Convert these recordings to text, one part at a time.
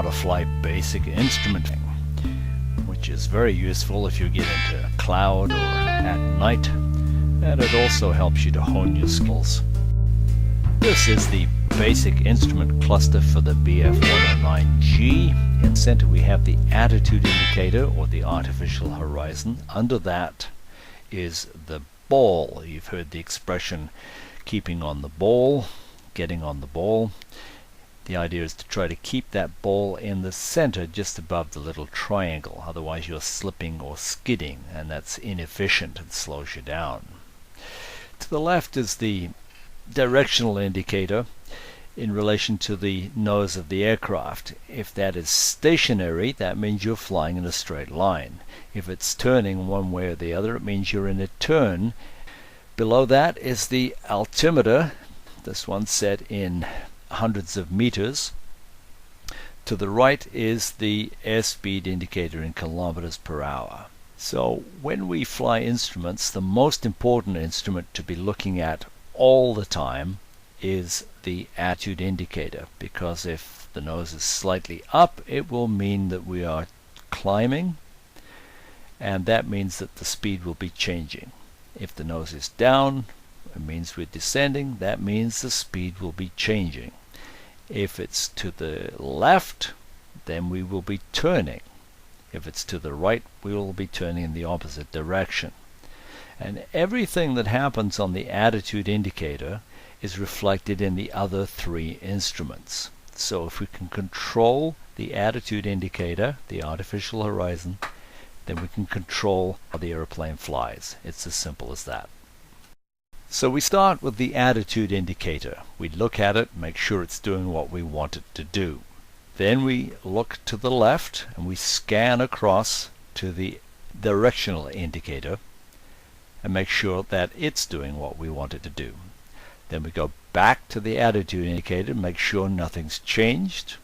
to fly basic instrumenting, which is very useful if you get into a cloud or at night, and it also helps you to hone your skills. This is the basic instrument cluster for the BF-109G. In the center we have the attitude indicator, or the artificial horizon. Under that is the ball. You've heard the expression keeping on the ball, getting on the ball. The idea is to try to keep that ball in the center just above the little triangle, otherwise you're slipping or skidding, and that's inefficient and slows you down. To the left is the directional indicator in relation to the nose of the aircraft. If that is stationary, that means you're flying in a straight line. If it's turning one way or the other, it means you're in a turn. Below that is the altimeter, this one set in hundreds of meters. To the right is the airspeed indicator in kilometers per hour. So when we fly instruments, the most important instrument to be looking at all the time is the attitude indicator, because if the nose is slightly up, it will mean that we are climbing, and that means that the speed will be changing. If the nose is down, it means we're descending. That means the speed will be changing. If it's to the left, then we will be turning. If it's to the right, we will be turning in the opposite direction. And everything that happens on the attitude indicator is reflected in the other three instruments. So if we can control the attitude indicator, the artificial horizon, then we can control how the airplane flies. It's as simple as that. So we start with the attitude indicator. We look at it, make sure it's doing what we want it to do. Then we look to the left and we scan across to the directional indicator and make sure that it's doing what we want it to do. Then we go back to the attitude indicator, make sure nothing's changed.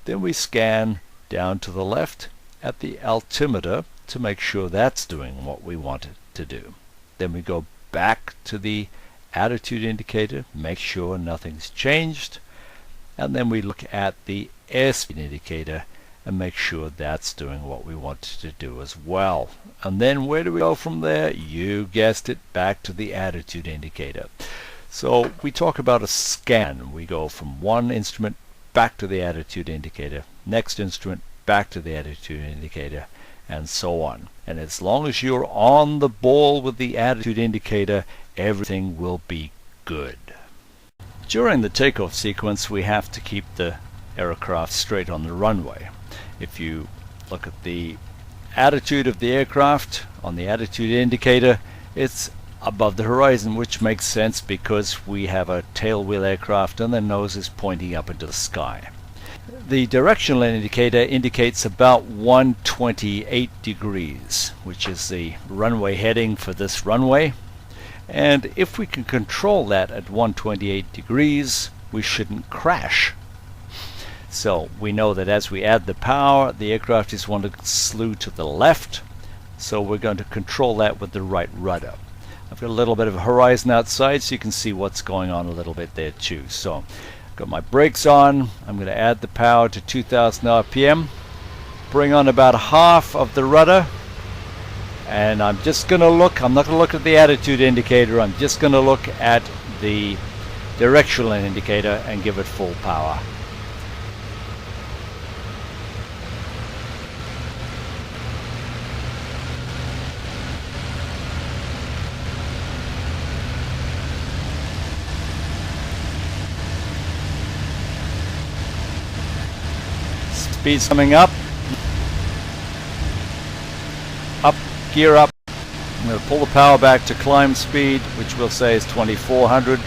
Then we scan down to the left at the altimeter to make sure that's doing what we want it to do. Then we go back to the attitude indicator, make sure nothing's changed, and then we look at the airspeed indicator and make sure that's doing what we want it to do as well. And then where do we go from there? You guessed it, back to the attitude indicator. So we talk about a scan. We go from one instrument back to the attitude indicator, next instrument back to the attitude indicator, and so on. And as long as you're on the ball with the attitude indicator, everything will be good. During the takeoff sequence, we have to keep the aircraft straight on the runway. If you look at the attitude of the aircraft on the attitude indicator, it's above the horizon, which makes sense because we have a tailwheel aircraft and the nose is pointing up into the sky. The directional indicator indicates about 128 degrees, which is the runway heading for this runway. And if we can control that at 128 degrees, we shouldn't crash. So we know that as we add the power, the aircraft is one to slew to the left. So we're going to control that with the right rudder. I've got a little bit of a horizon outside so you can see what's going on a little bit there too. So got my brakes on. I'm going to add the power to 2000 RPM. Bring on about half of the rudder. And I'm just going to look, I'm not going to look at the attitude indicator, I'm just going to look at the directional indicator and give it full power. Speed's coming up. Up, gear up. I'm going to pull the power back to climb speed, which we'll say is 2400.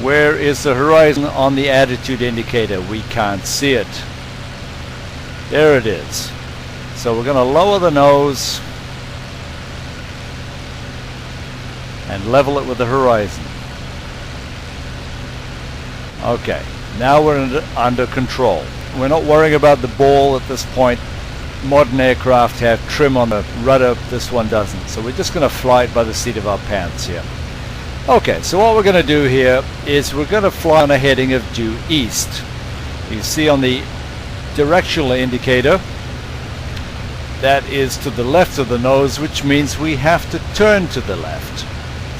Where is the horizon on the attitude indicator? We can't see it. There it is. So we're going to lower the nose and level it with the horizon. Okay, now we're under control. We're not worrying about the ball at this point. Modern aircraft have trim on the rudder, this one doesn't. So we're just going to fly it by the seat of our pants here. Okay, so what we're going to do here is we're going to fly on a heading of due east. You see on the directional indicator that is to the left of the nose, which means we have to turn to the left.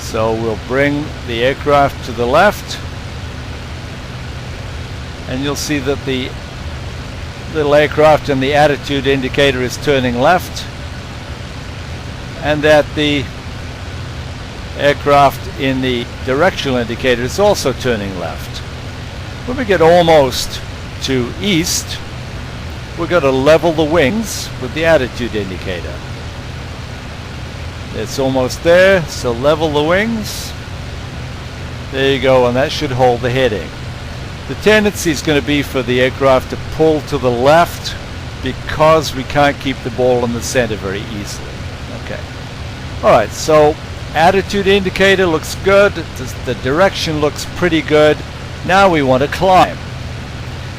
So we'll bring the aircraft to the left, and you'll see that the little aircraft and the attitude indicator is turning left, and that the aircraft in the directional indicator is also turning left. When we get almost to east, we're going to level the wings with the attitude indicator. It's almost there, so level the wings. There you go, and that should hold the heading. The tendency is going to be for the aircraft to pull to the left because we can't keep the ball in the center very easily. Okay. Alright, so attitude indicator looks good. The direction looks pretty good. Now we want to climb.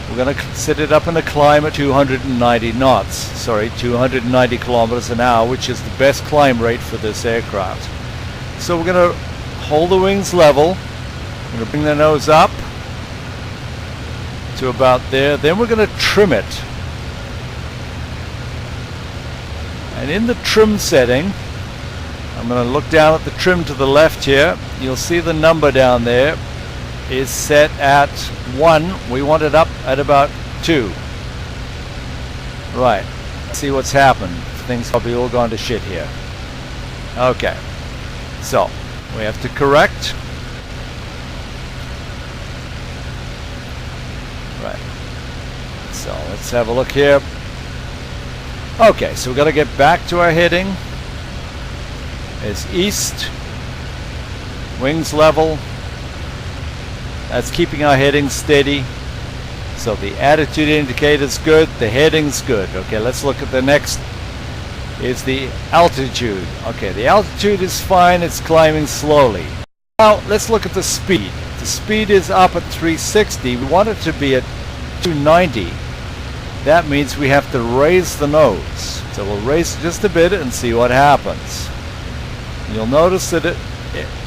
We're going to set it up in a climb at 290 knots. Sorry, 290 kilometers an hour, which is the best climb rate for this aircraft. So we're going to hold the wings level. We're going to bring the nose up to about there. Then we're going to trim it. And in the trim setting, I'm going to look down at the trim to the left here. You'll see the number down there is set at 1. We want it up at about 2. Right. Let's see what's happened. Things probably all gone to shit here. Okay. So, we have to correct. Right. So, let's have a look here. Okay, so we've got to get back to our heading. It's east. Wings level. That's keeping our heading steady. So the attitude indicator is good, the heading's good. Okay, let's look at the next. Is the altitude. Okay, the altitude is fine, it's climbing slowly. Now let's look at the speed. The speed is up at 360. We want it to be at 290. That means we have to raise the nose. So we'll raise it just a bit and see what happens. You'll notice that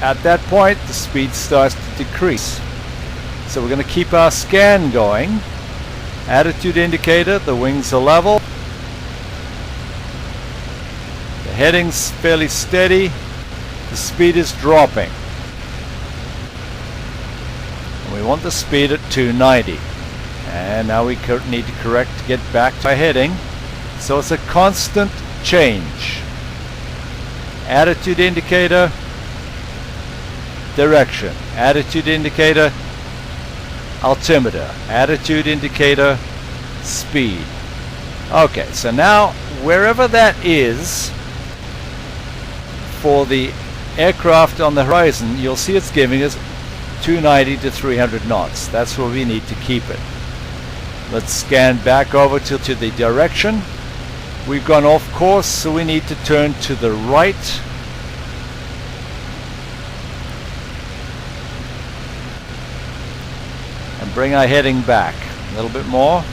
at that point the speed starts to decrease. So we're going to keep our scan going. Attitude indicator, the wings are level. The heading's fairly steady. The speed is dropping. And we want the speed at 290. And now we need to correct to get back to our heading. So it's a constant change. Attitude indicator, direction. Attitude indicator, altimeter. Attitude indicator, speed. Okay, so now wherever that is for the aircraft on the horizon, you'll see it's giving us 290 to 300 knots. That's where we need to keep it. Let's scan back over to the direction. We've gone off course, so we need to turn to the right. And bring our heading back a little bit more.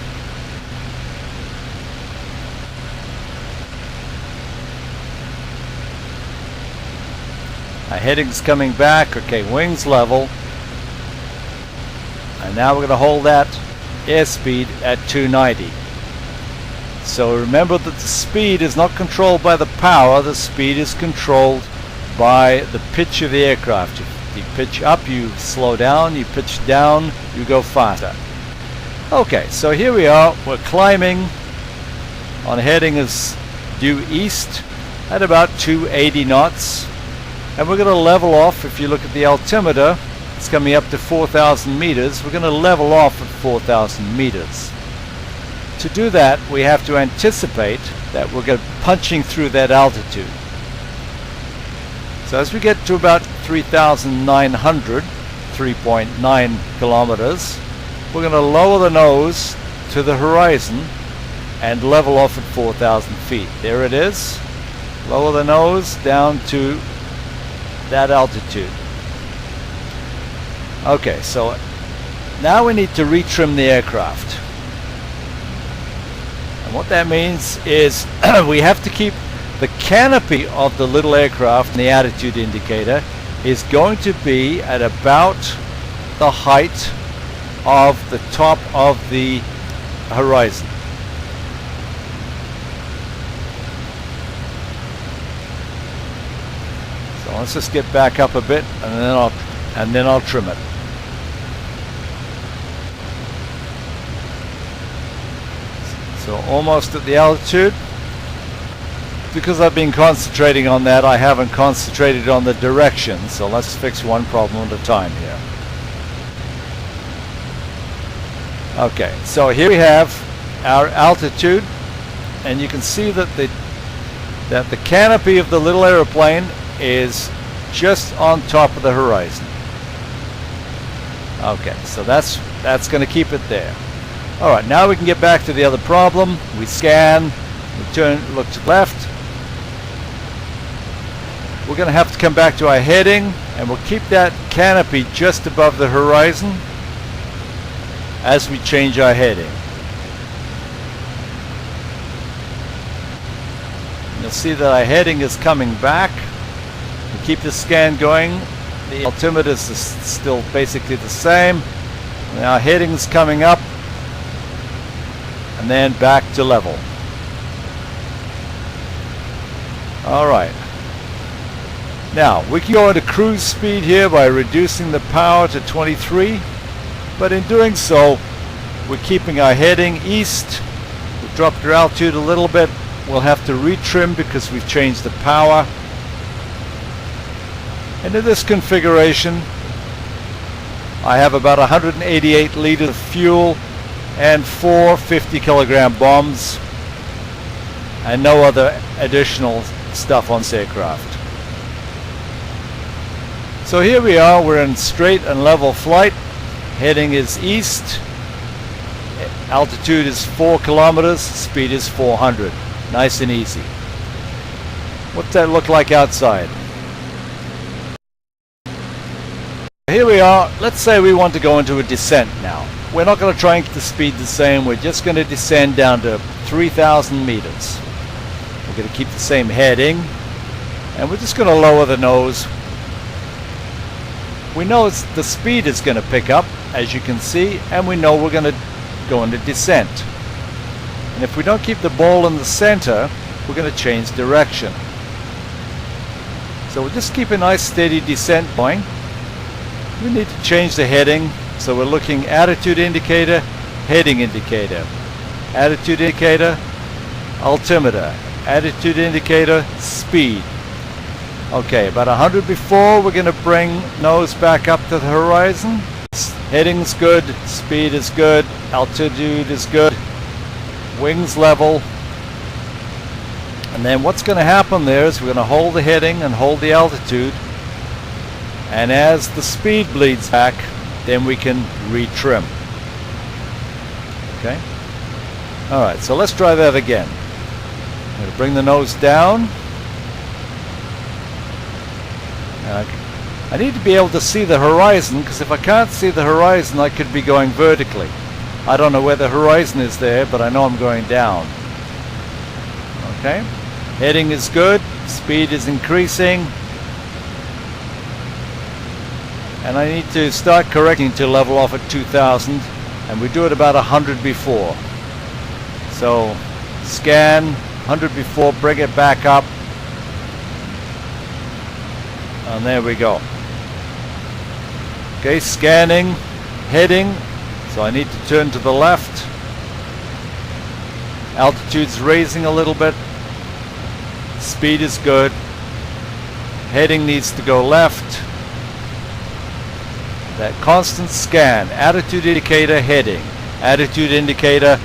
Our heading's coming back. Okay, wings level. And now we're going to hold that airspeed at 290. So remember that the speed is not controlled by the power, the speed is controlled by the pitch of the aircraft. You pitch up, you slow down, you pitch down, you go faster. Okay, so here we are, we're climbing on heading is due east at about 280 knots. And we're going to level off. If you look at the altimeter, it's coming up to 4,000 meters. We're going to level off at 4,000 meters. To do that, we have to anticipate that we're going to be punching through that altitude. So as we get to about 3,900, 3.9 kilometers, we're going to lower the nose to the horizon and level off at 4,000 feet. There it is. Lower the nose down to that altitude. Okay, so now we need to retrim the aircraft. And what that means is we have to keep the canopy of the little aircraft, and the attitude indicator is going to be at about the height of the top of the horizon. Let's just get back up a bit, and then I'll trim it. So almost at the altitude. Because I've been concentrating on that, I haven't concentrated on the direction. So let's fix one problem at a time here. Okay, so here we have our altitude, and you can see that the canopy of the little airplane is just on top of the horizon. Okay, so that's going to keep it there. All right, now we can get back to the other problem. We scan, we look to the left. We're going to have to come back to our heading, and we'll keep that canopy just above the horizon as we change our heading. You'll see that our heading is coming back. We keep the scan going. The altimeter is still basically the same. And our heading's coming up, and then back to level. All right. Now, we can go into cruise speed here by reducing the power to 23. But in doing so, we're keeping our heading east. We've dropped our altitude a little bit. We'll have to retrim because we've changed the power. And in this configuration, I have about 188 liters of fuel and 4 50-kilogram bombs, and no other additional stuff on this aircraft. So here we are, we're in straight and level flight. Heading is east, altitude is 4 kilometers, speed is 400. Nice and easy. What's that look like outside? Here we are. Let's say we want to go into a descent now. We're not going to try and keep the speed the same. We're just going to descend down to 3,000 meters. We're going to keep the same heading, and we're just going to lower the nose. We know the speed is going to pick up, as you can see, and we know we're going to go into descent. And if we don't keep the ball in the center, we're going to change direction. So we'll just keep a nice steady descent going. We need to change the heading, so we're looking attitude indicator, heading indicator, attitude indicator, altimeter, attitude indicator, speed. Okay, about 100 before, we're going to bring nose back up to the horizon. Heading's good, speed is good, altitude is good, wings level. And then what's going to happen there is we're going to hold the heading and hold the altitude. And as the speed bleeds back, then we can retrim. Okay? Alright, so let's try that again. I'm going to bring the nose down. I need to be able to see the horizon, because if I can't see the horizon, I could be going vertically. I don't know where the horizon is there, but I know I'm going down. Okay? Heading is good, speed is increasing, and I need to start correcting to level off at 2,000, and we do it about 100 before. So scan 100 before, bring it back up, and there we go. Okay, scanning, heading, so I need to turn to the left. Altitude's raising a little bit. Speed is good. Heading needs to go left. That constant scan, attitude indicator, heading, attitude indicator,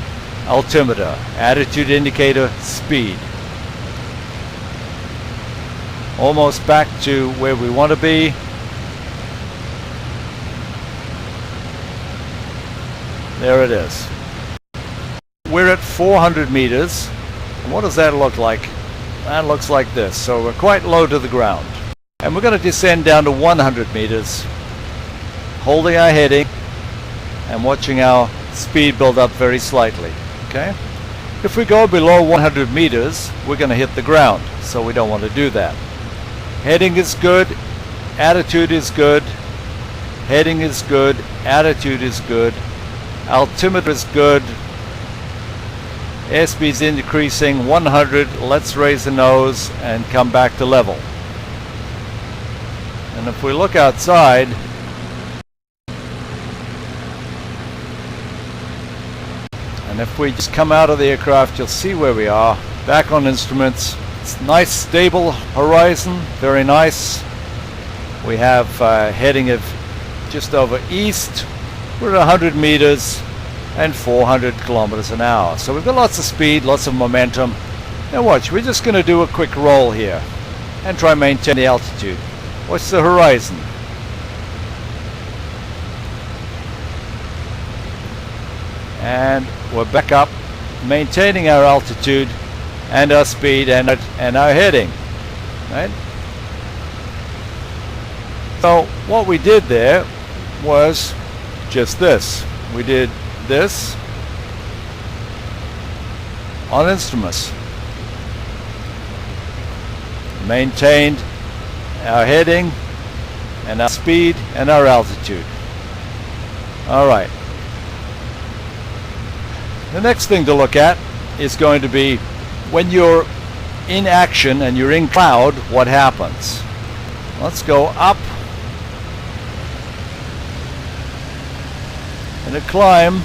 altimeter, attitude indicator, speed. Almost back to where we want to be. There it is. We're at 400 meters. And what does that look like? That looks like this. So we're quite low to the ground. And we're going to descend down to 100 meters, holding our heading and watching our speed build up very slightly. Okay? If we go below 100 meters, we're going to hit the ground. So we don't want to do that. Heading is good. Attitude is good. Heading is good. Attitude is good. Altimeter is good. Airspeed's increasing 100. Let's raise the nose and come back to level. And if we look outside, and if we just come out of the aircraft, you'll see where we are. Back on instruments. It's nice, stable horizon, very nice. We have a heading of just over east. We're at 100 meters and 400 kilometers an hour. So we've got lots of speed, lots of momentum. Now watch, we're just going to do a quick roll here and try and maintain the altitude. Watch the horizon. And we're back up, maintaining our altitude and our speed and our heading. Right? So what we did there was just this. We did this on instruments. Maintained our heading and our speed and our altitude. Alright. The next thing to look at is going to be when you're in action and you're in cloud, what happens? Let's go up and a climb,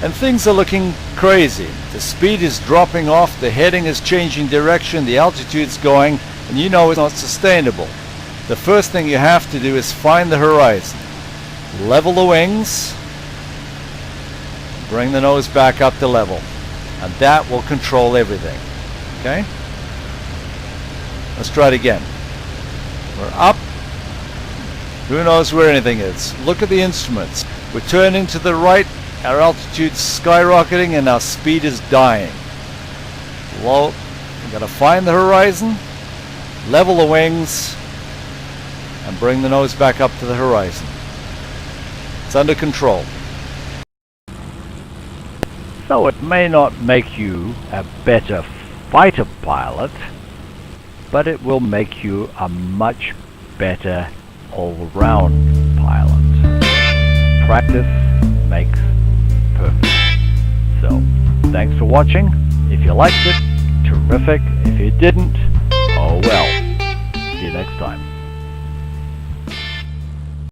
and things are looking crazy. The speed is dropping off, the heading is changing direction, the altitude's going, and you know it's not sustainable. The first thing you have to do is find the horizon. Level the wings, bring the nose back up to level, and that will control everything. Okay? Let's try it again. We're up. Who knows where anything is? Look at the instruments. We're turning to the right, our altitude's skyrocketing and our speed is dying. Low. We've got to find the horizon, level the wings, and bring the nose back up to the horizon. It's under control. So it may not make you a better fighter pilot, but it will make you a much better all-round pilot. Practice makes perfect. So, thanks for watching. If you liked it, terrific. If you didn't, oh well. See you next time.